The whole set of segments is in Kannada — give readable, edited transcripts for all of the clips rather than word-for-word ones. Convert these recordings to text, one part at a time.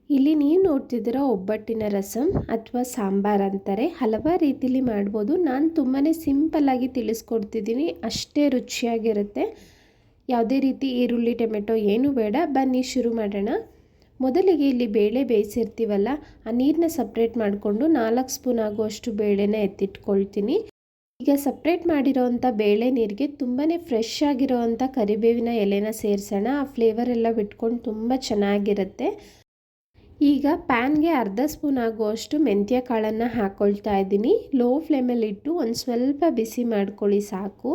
ಇಲ್ಲಿ ನೀವು ನೋಡ್ತಿದ್ದೀರ ಒಬ್ಬಟ್ಟಿನ ರಸಂ ಅಥವಾ ಸಾಂಬಾರ್ ಅಂತಾರೆ. ಹಲವಾರು ರೀತಿಲಿ ಮಾಡ್ಬೋದು. ನಾನು ತುಂಬಾ ಸಿಂಪಲ್ಲಾಗಿ ತಿಳಿಸ್ಕೊಡ್ತಿದ್ದೀನಿ, ಅಷ್ಟೇ ರುಚಿಯಾಗಿರುತ್ತೆ. ಯಾವುದೇ ರೀತಿ ಈರುಳ್ಳಿ ಟೊಮೆಟೊ ಏನೂ ಬೇಡ. ಬನ್ನಿ ಶುರು ಮಾಡೋಣ. ಮೊದಲಿಗೆ ಇಲ್ಲಿ ಬೇಳೆ ಬೇಯಿಸಿರ್ತೀವಲ್ಲ, ಆ ನೀರನ್ನ ಸಪ್ರೇಟ್ ಮಾಡಿಕೊಂಡು 4 ಸ್ಪೂನ್ ಆಗುವಷ್ಟು ಬೇಳೆನ ಎತ್ತಿಟ್ಕೊಳ್ತೀನಿ. ಈಗ ಸಪ್ರೇಟ್ ಮಾಡಿರೋವಂಥ ಬೇಳೆ ನೀರಿಗೆ ತುಂಬಾ ಫ್ರೆಶ್ ಆಗಿರೋವಂಥ ಕರಿಬೇವಿನ ಎಲೆನ ಸೇರಿಸೋಣ. ಆ ಫ್ಲೇವರ್ ಎಲ್ಲ ಬಿಟ್ಕೊಂಡು ತುಂಬ ಚೆನ್ನಾಗಿರುತ್ತೆ. ಈಗ ಪ್ಯಾನ್ಗೆ ಅರ್ಧ ಸ್ಪೂನ್ ಆಗುವಷ್ಟು ಮೆಂತ್ಯ ಕಾಳನ್ನು ಹಾಕ್ಕೊಳ್ತಾ ಇದ್ದೀನಿ. ಲೋ ಫ್ಲೇಮಲ್ಲಿ ಇಟ್ಟು ಒಂದು ಸ್ವಲ್ಪ ಬಿಸಿ ಮಾಡ್ಕೊಳ್ಳಿ ಸಾಕು.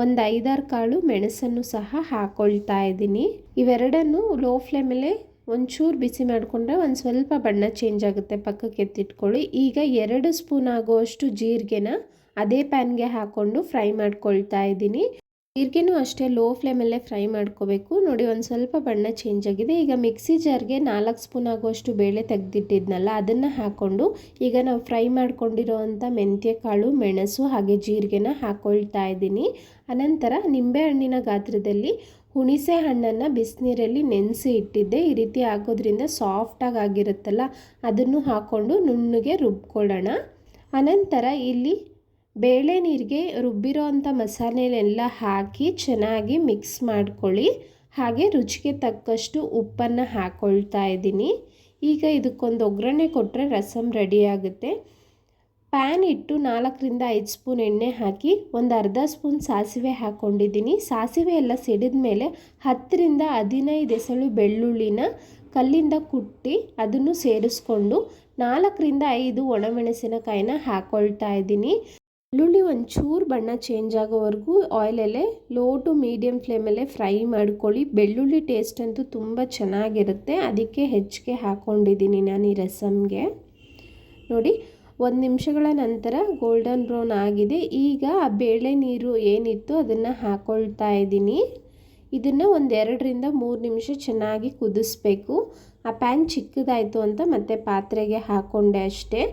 ಒಂದು 5-6 ಕಾಳು ಮೆಣಸನ್ನು ಸಹ ಹಾಕ್ಕೊಳ್ತಾ ಇದ್ದೀನಿ. ಇವೆರಡನ್ನು ಲೋ ಫ್ಲೇಮಲ್ಲೇ ಒಂಚೂರು ಬಿಸಿ ಮಾಡಿಕೊಂಡ್ರೆ ಒಂದು ಸ್ವಲ್ಪ ಬಣ್ಣ ಚೇಂಜ್ ಆಗುತ್ತೆ. ಪಕ್ಕಕ್ಕೆ ಎತ್ತಿಟ್ಕೊಳ್ಳಿ. ಈಗ 2 ಸ್ಪೂನ್ ಆಗುವಷ್ಟು ಜೀರಿಗೆನ ಅದೇ ಪ್ಯಾನ್ಗೆ ಹಾಕ್ಕೊಂಡು ಫ್ರೈ ಮಾಡ್ಕೊಳ್ತಾ ಇದ್ದೀನಿ. ಜೀರಿಗೆನೂ ಅಷ್ಟೇ ಲೋ ಫ್ಲೇಮಲ್ಲೇ ಫ್ರೈ ಮಾಡ್ಕೋಬೇಕು. ನೋಡಿ ಒಂದು ಸ್ವಲ್ಪ ಬಣ್ಣ ಚೇಂಜ್ ಆಗಿದೆ. ಈಗ ಮಿಕ್ಸಿ ಜಾರ್ಗೆ 4 ಸ್ಪೂನ್ ಆಗುವಷ್ಟು ಬೇಳೆ ತೆಗೆದಿಟ್ಟಿದ್ನಲ್ಲ, ಅದನ್ನು ಹಾಕ್ಕೊಂಡು ಈಗ ನಾವು ಫ್ರೈ ಮಾಡ್ಕೊಂಡಿರೋವಂಥ ಮೆಂತ್ಯ ಕಾಳು, ಮೆಣಸು ಹಾಗೆ ಜೀರಿಗೆನ ಹಾಕ್ಕೊಳ್ತಾ ಇದ್ದೀನಿ. ಅನಂತರ ನಿಂಬೆಹಣ್ಣಿನ ಗಾತ್ರದಲ್ಲಿ ಹುಣಸೆ ಹಣ್ಣನ್ನು ಬಿಸಿನೀರಲ್ಲಿ ನೆನೆಸಿ ಇಟ್ಟಿದ್ದೆ. ಈ ರೀತಿ ಹಾಕೋದ್ರಿಂದ ಸಾಫ್ಟಾಗಿ ಆಗಿರುತ್ತಲ್ಲ, ಅದನ್ನು ಹಾಕ್ಕೊಂಡು ನುಣ್ಣಗೆ ರುಬ್ಕೊಳ್ಳೋಣ. ಅನಂತರ ಇಲ್ಲಿ ಬೇಳೆ ನೀರಿಗೆ ರುಬ್ಬಿರೋ ಅಂಥ ಮಸಾಲೆನೆಲ್ಲ ಹಾಕಿ ಚೆನ್ನಾಗಿ ಮಿಕ್ಸ್ ಮಾಡ್ಕೊಳ್ಳಿ. ಹಾಗೆ ರುಚಿಗೆ ತಕ್ಕಷ್ಟು ಉಪ್ಪನ್ನು ಹಾಕ್ಕೊಳ್ತಾ ಇದ್ದೀನಿ. ಈಗ ಇದಕ್ಕೊಂದು ಒಗ್ಗರಣೆ ಕೊಟ್ಟರೆ ರಸಮ್ ರೆಡಿ ಆಗುತ್ತೆ. ಪ್ಯಾನ್ ಇಟ್ಟು 4-5 ಸ್ಪೂನ್ ಎಣ್ಣೆ ಹಾಕಿ ಒಂದು ಅರ್ಧ ಸ್ಪೂನ್ ಸಾಸಿವೆ ಹಾಕ್ಕೊಂಡಿದ್ದೀನಿ. ಸಾಸಿವೆ ಎಲ್ಲ ಸಿಡಿದ ಮೇಲೆ 10-15 ಎಸಳು ಬೆಳ್ಳುಳ್ಳಿನ ಕಲ್ಲಿಂದ ಕುಟ್ಟಿ ಅದನ್ನು ಸೇರಿಸ್ಕೊಂಡು 4-5 ಒಣಮೆಣಸಿನಕಾಯಿನ ಹಾಕ್ಕೊಳ್ತಾ ಇದ್ದೀನಿ. ಬೆಳ್ಳುಳ್ಳಿ ಒಂಚೂರು ಬಣ್ಣ ಚೇಂಜ್ ಆಗೋವರೆಗೂ ಆಯಿಲಲ್ಲೇ ಲೋ ಟು ಮೀಡಿಯಮ್ ಫ್ಲೇಮಲ್ಲೇ ಫ್ರೈ ಮಾಡ್ಕೊಳ್ಳಿ. ಬೆಳ್ಳುಳ್ಳಿ ಟೇಸ್ಟ್ ಅಂತೂ ತುಂಬ ಚೆನ್ನಾಗಿರುತ್ತೆ, ಅದಕ್ಕೆ ಹೆಚ್ಚಿಗೆ ಹಾಕ್ಕೊಂಡಿದ್ದೀನಿ ನಾನು ಈ ರಸಮ್ಗೆ. ನೋಡಿ 1 ನಿಮಿಷಗಳ ನಂತರ ಗೋಲ್ಡನ್ ಬ್ರೌನ್ ಆಗಿದೆ. ಈಗ ಆ ಬೇಳೆ ನೀರು ಏನಿತ್ತು ಅದನ್ನು ಹಾಕ್ಕೊಳ್ತಾ ಇದ್ದೀನಿ. ಇದನ್ನು ಒಂದು 2-3 ನಿಮಿಷ ಚೆನ್ನಾಗಿ ಕುದಿಸ್ಬೇಕು. ಆ ಪ್ಯಾನ್ ಚಿಕ್ಕದಾಯಿತು ಅಂತ ಮತ್ತೆ ಪಾತ್ರೆಗೆ ಹಾಕ್ಕೊಂಡೆ ಅಷ್ಟೇ.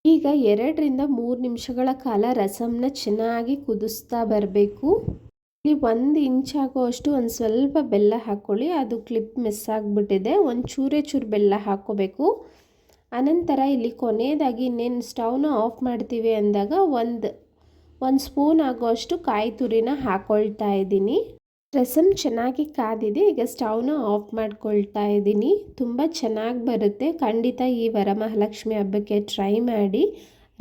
ಈಗ 2-3 ನಿಮಿಷಗಳ ಕಾಲ ರಸಮ್ನ ಚೆನ್ನಾಗಿ ಕುದಿಸ್ತಾ ಬರಬೇಕು. ಇಲ್ಲಿ 1 ಇಂಚ್ ಆಗುವಷ್ಟು ಒಂದು ಸ್ವಲ್ಪ ಬೆಲ್ಲ ಹಾಕ್ಕೊಳ್ಳಿ. ಅದು ಕ್ಲಿಪ್ ಮಿಸ್ ಆಗಿಬಿಟ್ಟಿದೆ. ಒಂದು ಚೂರು ಬೆಲ್ಲ ಹಾಕ್ಕೋಬೇಕು. ಅನಂತರ ಇಲ್ಲಿ ಕೊನೆಯದಾಗಿ ಇನ್ನೇನು ಸ್ಟವ್ನ ಆಫ್ ಮಾಡ್ತೀವಿ ಅಂದಾಗ ಒಂದು ಸ್ಪೂನ್ ಆಗುವಷ್ಟು ಕಾಯಿ ತುರಿನ ಹಾಕ್ಕೊಳ್ತಾ ಇದ್ದೀನಿ. ರಸಮ್ ಚೆನ್ನಾಗಿ ಕಾದಿದೆ. ಈಗ ಸ್ಟವ್ನ ಆಫ್ ಮಾಡ್ಕೊಳ್ತಾ ಇದ್ದೀನಿ. ತುಂಬ ಚೆನ್ನಾಗಿ ಬರುತ್ತೆ. ಖಂಡಿತ ಈ ವರಮಹಾಲಕ್ಷ್ಮಿ ಹಬ್ಬಕ್ಕೆ ಟ್ರೈ ಮಾಡಿ.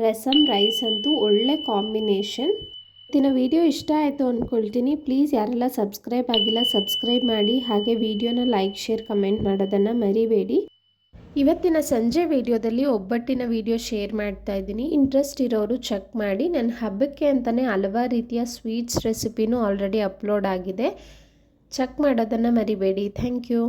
ರಸಮ್ ರೈಸ್ ಅಂತೂ ಒಳ್ಳೆ ಕಾಂಬಿನೇಷನ್. ಇವತ್ತಿನ ವಿಡಿಯೋ ಇಷ್ಟ ಆಯಿತು ಅಂದ್ಕೊಳ್ತೀನಿ. ಪ್ಲೀಸ್ ಯಾರೆಲ್ಲ ಸಬ್ಸ್ಕ್ರೈಬ್ ಆಗಿಲ್ಲ ಸಬ್ಸ್ಕ್ರೈಬ್ ಮಾಡಿ. ಹಾಗೆ ವಿಡಿಯೋನ ಲೈಕ್, ಶೇರ್, ಕಮೆಂಟ್ ಮಾಡೋದನ್ನು ಮರಿಬೇಡಿ. ಇವತ್ತಿನ ಸಂಜೆ ವಿಡಿಯೋದಲ್ಲಿ ಒಬ್ಬಟ್ಟಿನ ವಿಡಿಯೋ ಶೇರ್ ಮಾಡ್ತಾ ಇದ್ದೀನಿ. ಇಂಟ್ರೆಸ್ಟ್ ಇರೋರು ಚೆಕ್ ಮಾಡಿ. ನನ್ನ ಹಬ್ಬಕ್ಕೆ ಅಂತಲೇ ಹಲವಾರು ರೀತಿಯ ಸ್ವೀಟ್ಸ್ ರೆಸಿಪಿನೂ ಆಲ್ರೆಡಿ ಅಪ್ಲೋಡ್ ಆಗಿದೆ. ಚೆಕ್ ಮಾಡೋದನ್ನು ಮರಿಬೇಡಿ. Thank you.